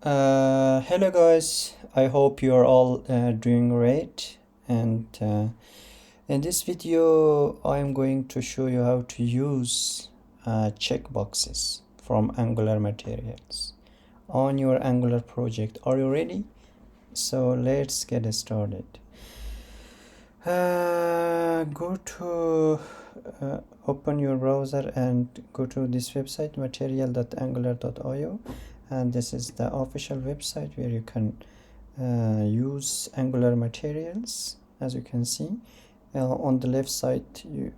Hello guys, I hope you're all doing great, and in this video I'm going to show you how to use checkboxes from Angular materials on your Angular project. Are you ready? So let's get started. Open your browser and go to this website, material.angular.io, and this is the official website where you can use Angular materials. As you can see, on the left side you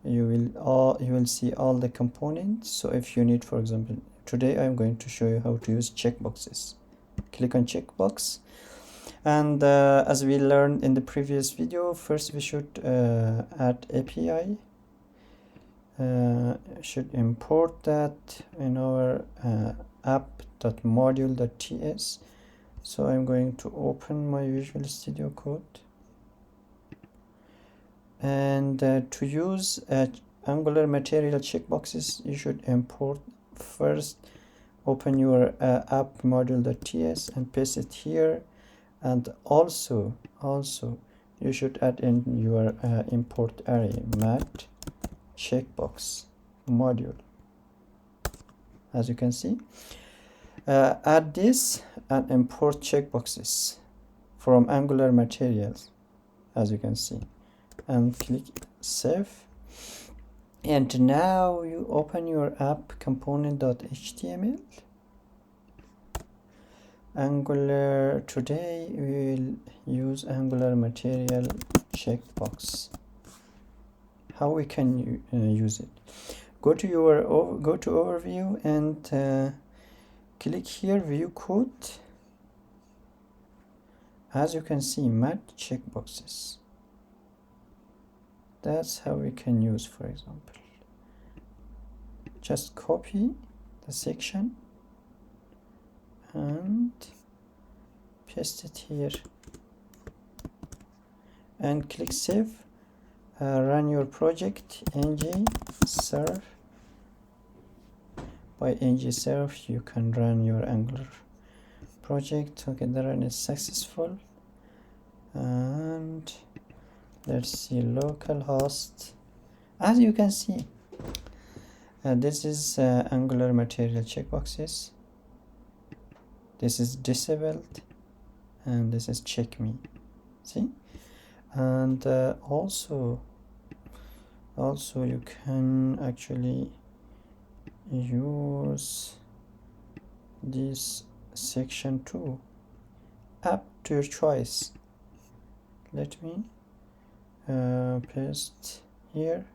will see all the components. So if you need, for example, today I'm going to show you how to use checkboxes. Click on checkbox, and as we learned in the previous video, first we should add API. Should import that in our app.module.ts. So I'm going to open my Visual Studio Code, and to use Angular material checkboxes, you should import first. Open your app module.ts and paste it here, and also you should add in your import array mat checkbox module. As you can see, add this and import checkboxes from Angular materials, as you can see, and click save. And now you open your app component.html. Angular, today we will use Angular material checkbox. How we can use it? Go to overview and click here view code. As you can see, mat checkboxes. That's how we can use, for example, just copy the section and paste it here and click save. Run your project ng serve. By ng serve you can run your Angular project. Okay, the run is successful, and let's see localhost. As you can see, this is Angular material checkboxes. This is disabled, and this is check me. See, and also you can actually use this section too, up to your choice. Let me paste here,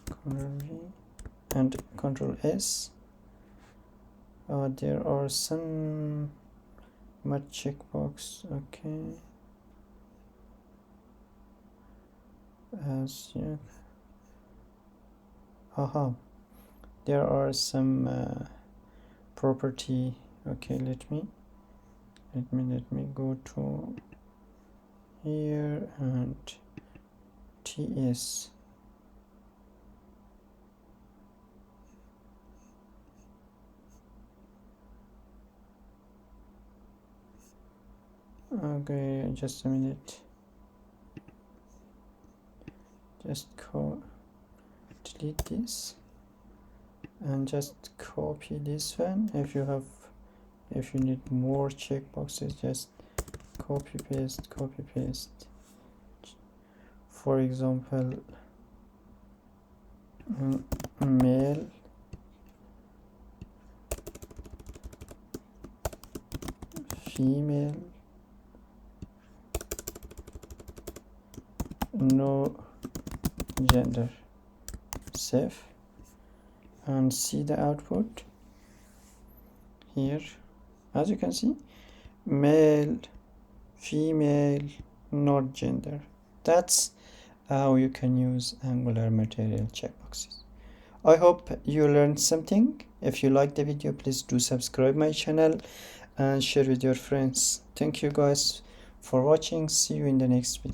Ctrl V and Ctrl S. There are some mat checkbox. Okay, as you there are some property. Okay, let me go to here and TS. Okay, just a minute. Just delete this and just copy this one. If you need more checkboxes, just copy paste. For example, male, female, no gender. Save and see the output here. As you can see, male, female, not gender. That's how you can use Angular material checkboxes. I hope you learned something. If you like the video, please do subscribe my channel and share with your friends. Thank you guys for watching. See you in the next video.